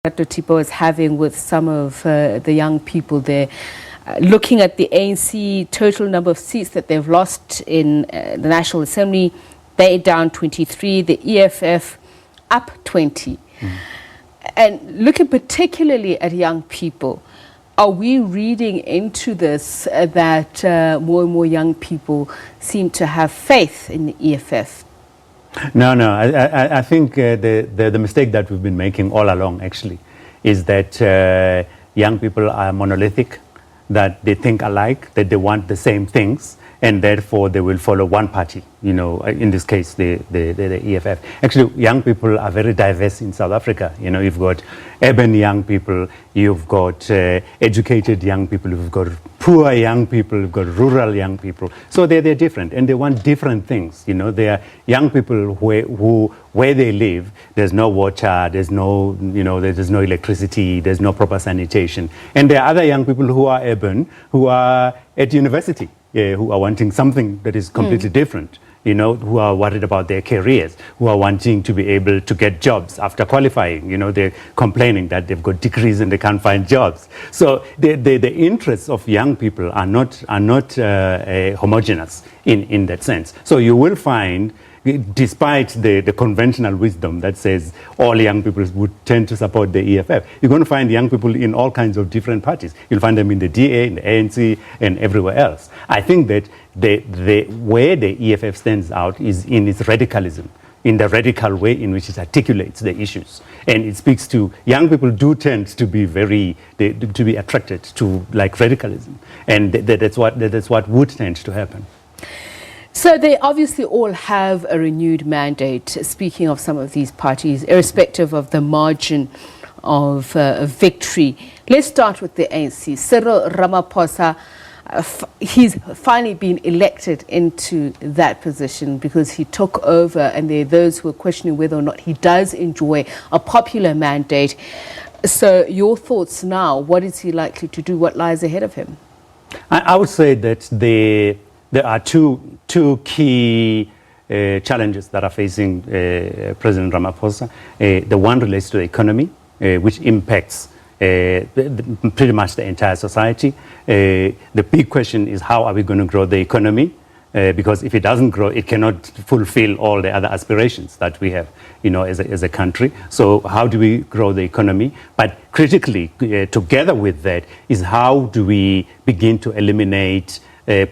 that Tipo is having with some of the young people there. Looking at the ANC total number of seats that they've lost in the National Assembly, they're down 23, the EFF up 20. And looking particularly at young people, are we reading into this that more and more young people seem to have faith in the EFF? No. I think the mistake that we've been making all along, actually, is that young people are monolithic, that they think alike, that they want the same things, and therefore they will follow one party, in this case, the EFF. Actually, young people are very diverse in South Africa. You've got urban young people, you've got educated young people, you've got poor young people, you've got rural young people. So they're different, and they want different things. They are young people where they live, there's no water, there's no electricity, there's no proper sanitation. And there are other young people who are urban, who are at university, who are wanting something that is completely different, who are worried about their careers, who are wanting to be able to get jobs after qualifying. They're complaining that they've got degrees and they can't find jobs. So the interests of young people are not homogeneous in that sense. So you will find, despite the conventional wisdom that says all young people would tend to support the EFF, you're going to find young people in all kinds of different parties. You'll find them in the DA, in the ANC, and everywhere else. I think that where the EFF stands out is in its radicalism, in the radical way in which it articulates the issues. And it speaks to young people do tend to be to be attracted to radicalism. And that's what would tend to happen. So they obviously all have a renewed mandate, speaking of some of these parties, irrespective of the margin of victory. Let's start with the ANC. Cyril Ramaphosa, he's finally been elected into that position because he took over, and there are those who are questioning whether or not he does enjoy a popular mandate. So your thoughts now, what is he likely to do? What lies ahead of him? I would say that there are two key challenges that are facing President Ramaphosa. The one relates to the economy, which impacts pretty much the entire society. The big question is, how are we going to grow the economy? Because if it doesn't grow, it cannot fulfill all the other aspirations that we have, as a country. So how do we grow the economy? But critically, together with that, is how do we begin to eliminate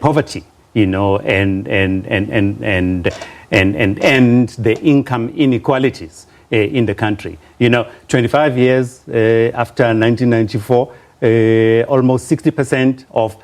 poverty? And end the income inequalities in the country. 25 years after 1994, almost 60% of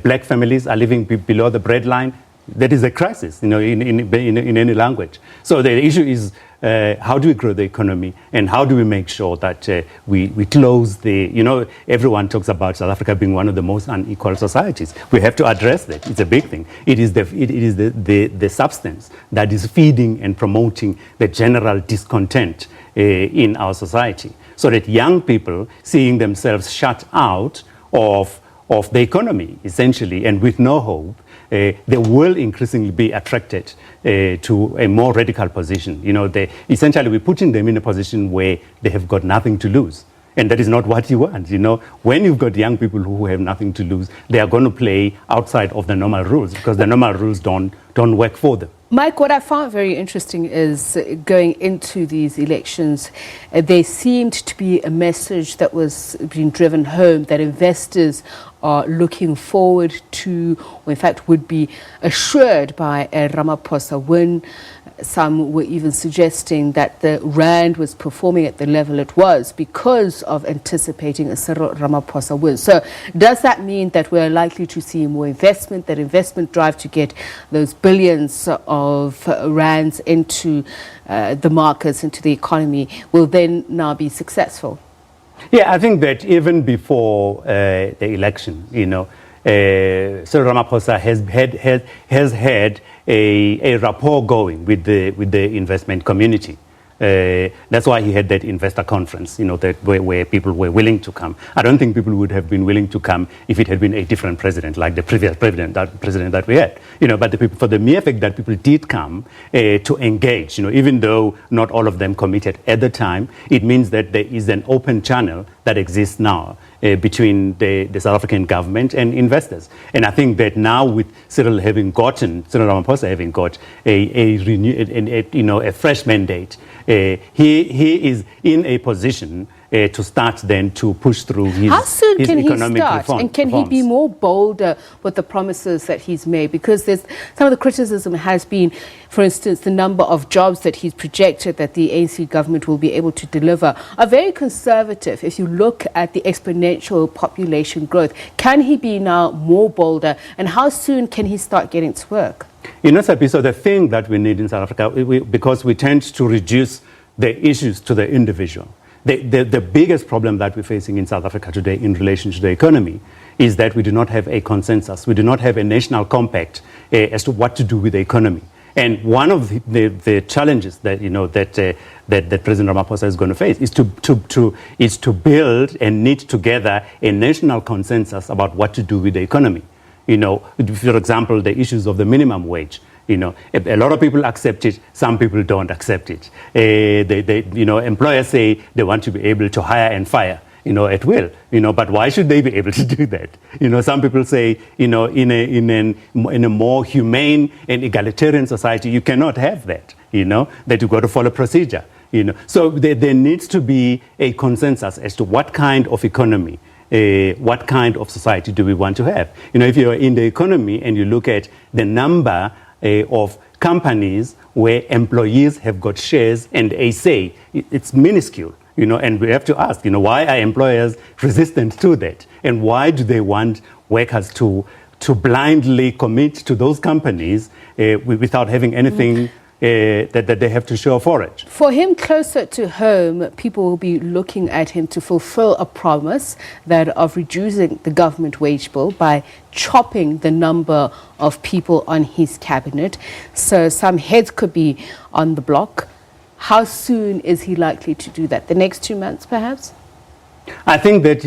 black families are living below the breadline. That is a crisis, in any language. So the issue is, how do we grow the economy, and how do we make sure that we close everyone talks about South Africa being one of the most unequal societies. We have to address that. It's a big thing. It is the substance that is feeding and promoting the general discontent in our society, so that young people seeing themselves shut out of the economy, essentially, and with no hope, they will increasingly be attracted to a more radical position. Essentially, we're putting them in a position where they have got nothing to lose. And that is not what you want. When you've got young people who have nothing to lose, they are going to play outside of the normal rules, because the normal rules don't work for them. Mike, what I found very interesting is going into these elections, there seemed to be a message that was being driven home that investors are looking forward to, or in fact would be assured by a Ramaphosa win. Some were even suggesting that the rand was performing at the level it was because of anticipating a Cyril Ramaphosa win. So does that mean that we're likely to see more investment, that investment drive to get those billions of rands into the markets, into the economy, will then now be successful? Yeah, I think that even before the election, Cyril Ramaphosa has had a rapport going with the investment community. That's why he had that investor conference, that where people were willing to come. I don't think people would have been willing to come if it had been a different president, like the previous president that we had. But the people, for the mere fact that people did come to engage, even though not all of them committed at the time, it means that there is an open channel that exists now between the South African government and investors. And I think that now with Cyril Ramaphosa having got a fresh mandate, he is in a position to start then to push through his How soon his can he economic start? And can he be more bolder with the promises that he's made? Because there's some of the criticism has been, for instance, the number of jobs that he's projected that the ANC government will be able to deliver are very conservative. If you look at the exponential population growth, can he be now more bolder? And how soon can he start getting to work? Sabi, so the thing that we need in South Africa, because we tend to reduce the issues to the individual. The biggest problem that we're facing in South Africa today in relation to the economy is that we do not have a consensus. We do not have a national compact as to what to do with the economy. And one of the challenges that that President Ramaphosa is going to face is to build and knit together a national consensus about what to do with the economy. For example, the issues of the minimum wage. A lot of people accept it, some people don't accept it. Employers say they want to be able to hire and fire, at will. But why should they be able to do that? Some people say, in a more humane and egalitarian society, you cannot have that. That you've got to follow procedure. So there needs to be a consensus as to what kind of economy. What kind of society do we want to have? If you're in the economy and you look at the number of companies where employees have got shares and a say, it's minuscule, and we have to ask, why are employers resistant to that? And why do they want workers to blindly commit to those companies without having anything that they have to show for it? For him, closer to home, people will be looking at him to fulfill a promise that of reducing the government wage bill by chopping the number of people on his cabinet. So some heads could be on the block. How soon is he likely to do that? The next 2 months, perhaps? I think that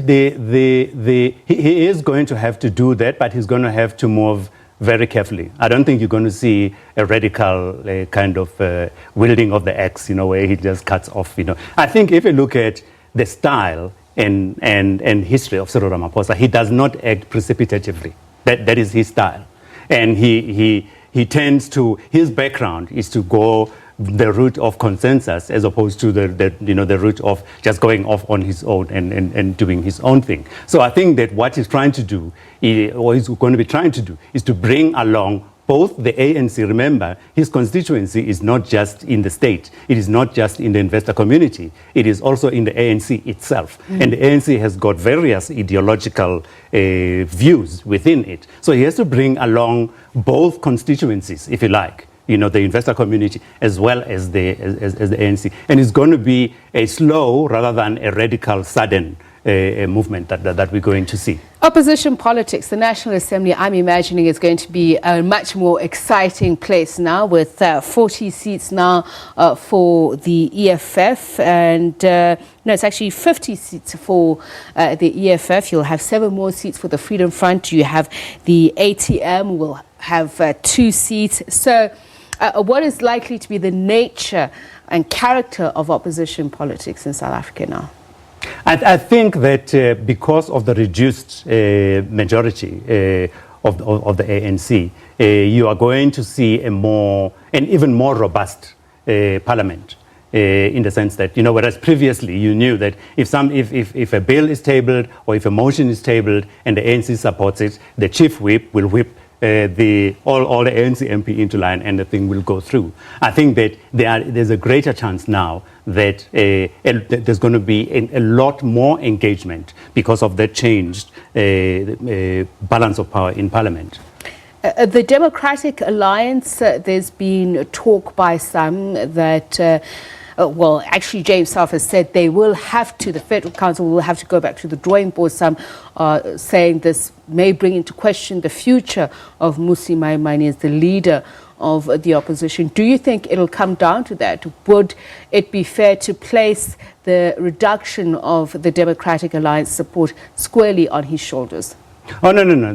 he is going to have to do that, but he's going to have to move very carefully. I don't think you're going to see a radical kind of wielding of the axe, where he just cuts off. I think if you look at the style and history of Cyril Ramaphosa, he does not act precipitatively. That is his style, and he tends to, his background is to go the route of consensus as opposed to the route of just going off on his own and doing his own thing. So I think that what he's trying to do, or he's going to be trying to do, is to bring along both the ANC. Remember, his constituency is not just in the state. It is not just in the investor community. It is also in the ANC itself. And the ANC has got various ideological views within it. So he has to bring along both constituencies, if you like. The investor community as well as the ANC. And it's going to be a slow rather than a radical, sudden movement that we're going to see. Opposition politics, the National Assembly, I'm imagining, is going to be a much more exciting place now with 40 seats now for the EFF. And no, it's actually 50 seats for the EFF. You'll have 7 more seats for the Freedom Front. You have the ATM will have 2 seats. So what is likely to be the nature and character of opposition politics in South Africa now? I think that because of the reduced majority of the ANC, you are going to see an even more robust parliament. In the sense that, whereas previously you knew that if a bill is tabled or if a motion is tabled and the ANC supports it, the chief whip will whip all the ANC MP into line and the thing will go through. I think that there's a greater chance now that there's going to be a lot more engagement because of the changed balance of power in Parliament. The Democratic Alliance, there's been talk by some that well, actually, James South has said the Federal Council will have to go back to the drawing board. Some are saying this may bring into question the future of Mmusi Maimane as the leader of the opposition. Do you think it'll come down to that? Would it be fair to place the reduction of the Democratic Alliance support squarely on his shoulders? Oh, no.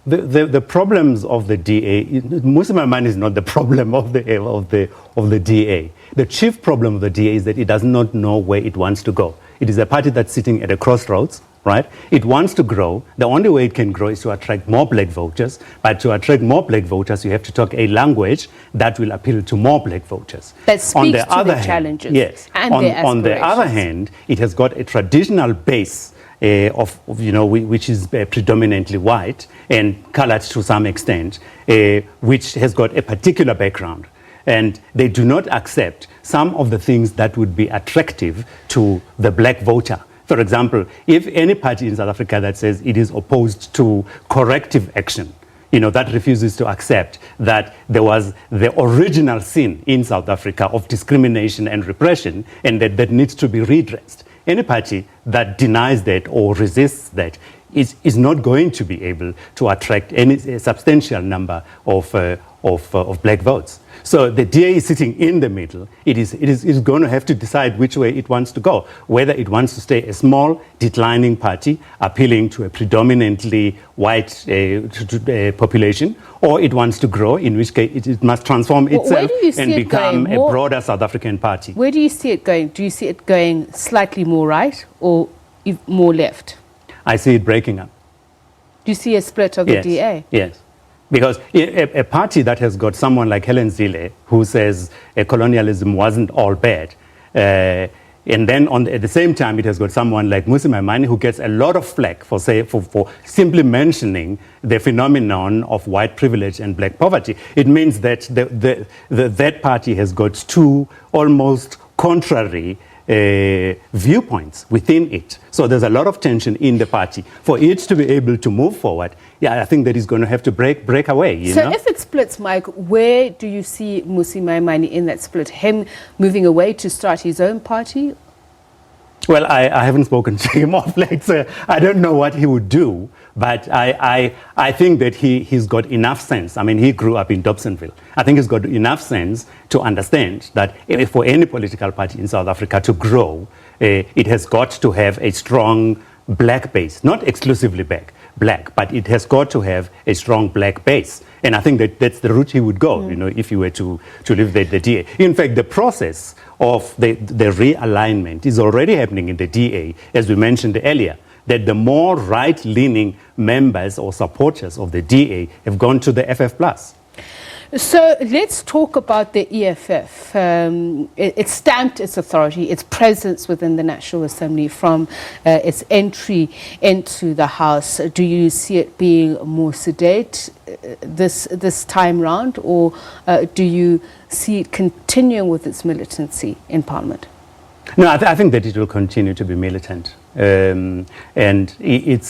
The problems of the DA, Mmusi Maimane is not the problem of the DA. The chief problem of the DA is that it does not know where it wants to go. It is a party that's sitting at a crossroads, right? It wants to grow. The only way it can grow is to attract more black voters. But to attract more black voters, you have to talk a language that will appeal to more black voters. That speaks to the challenges. Yes. And their aspirations. On the other hand, it has got a traditional base which is predominantly white and colored to some extent, which has got a particular background. And they do not accept some of the things that would be attractive to the black voter. For example, if any party in South Africa that says it is opposed to corrective action, that refuses to accept that there was the original sin in South Africa of discrimination and repression and that needs to be redressed. Any party that denies that or resists that is not going to be able to attract any substantial number of black votes. So the DA is sitting in the middle. It is going to have to decide which way it wants to go, whether it wants to stay a small, declining party, appealing to a predominantly white population, or it wants to grow, in which case it must transform itself and become a broader South African party. Where do you see it going? Do you see it going slightly more right or more left? I see it breaking up. Do you see a split of the DA? Yes. Because a party that has got someone like Helen Zille, who says colonialism wasn't all bad, and then at the same time it has got someone like Mmusi Maimane, who gets a lot of flack for simply mentioning the phenomenon of white privilege and black poverty. It means that that party has got two almost contrary viewpoints within it. So there's a lot of tension in the party. For it to be able to move forward, I think that is going to have to break away. So if it splits, Mike, where do you see Mmusi Maimane in that split? Him moving away to start his own party? Well, I haven't spoken to him off late, so I don't know what he would do. But I think that he's got enough sense. I mean, he grew up in Dobsonville. I think he's got enough sense to understand that if for any political party in South Africa to grow, it has got to have a strong black base, not exclusively black, but it has got to have a strong black base. And I think that's the route he would go, if he were to leave the DA. In fact, the process of the realignment is already happening in the DA, as we mentioned earlier, that the more right-leaning members or supporters of the DA have gone to the FF+. So let's talk about the EFF. It stamped its authority, its presence within the National Assembly from its entry into the House. Do you see it being more sedate this time round, or do you see it continuing with its militancy in Parliament? No, I think that it will continue to be militant. And it's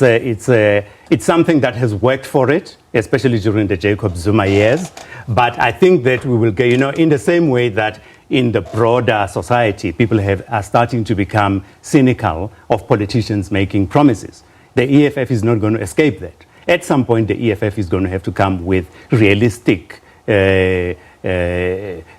something that has worked for it, especially during the Jacob Zuma years. But I think that we will get, in the same way that in the broader society, people are starting to become cynical of politicians making promises. The EFF is not going to escape that. At some point, the EFF is going to have to come with realistic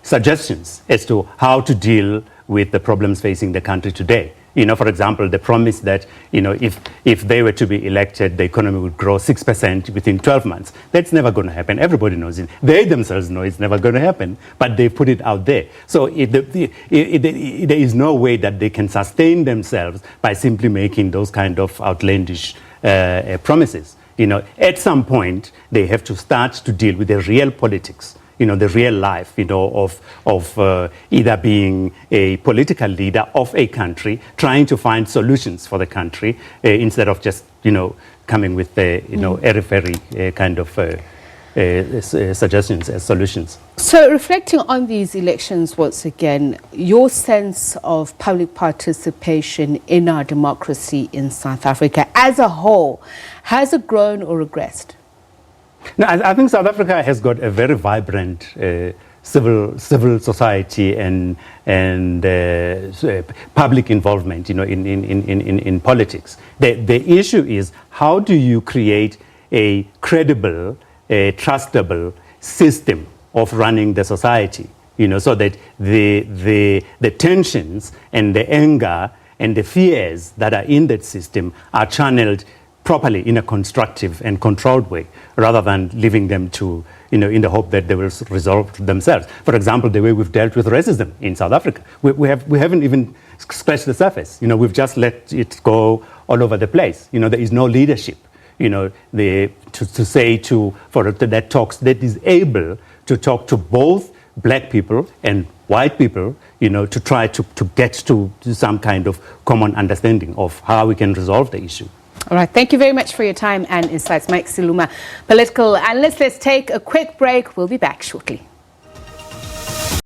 suggestions as to how to deal with the problems facing the country today. For example, the promise that, if they were to be elected, the economy would grow 6% within 12 months. That's never going to happen. Everybody knows it. They themselves know it's never going to happen, but they put it out there. So there is no way that they can sustain themselves by simply making those kind of outlandish promises. At some point, they have to start to deal with the real politics. The real life, of either being a political leader of a country, trying to find solutions for the country, instead of just, coming with, airy-fairy kind of suggestions as solutions. So reflecting on these elections once again, your sense of public participation in our democracy in South Africa as a whole, has it grown or regressed? No, I think South Africa has got a very vibrant civil society and public involvement, in politics. The issue is, how do you create a credible, trustable system of running the society, so that the tensions and the anger and the fears that are in that system are channeled properly in a constructive and controlled way, rather than leaving them to, in the hope that they will resolve themselves. For example, the way we've dealt with racism in South Africa. We haven't even scratched the surface. We've just let it go all over the place. There is no leadership, that is able to talk to both black people and white people, to try to get to some kind of common understanding of how we can resolve the issue. All right. Thank you very much for your time and insights, Mike Siluma, political analyst. Let's take a quick break. We'll be back shortly.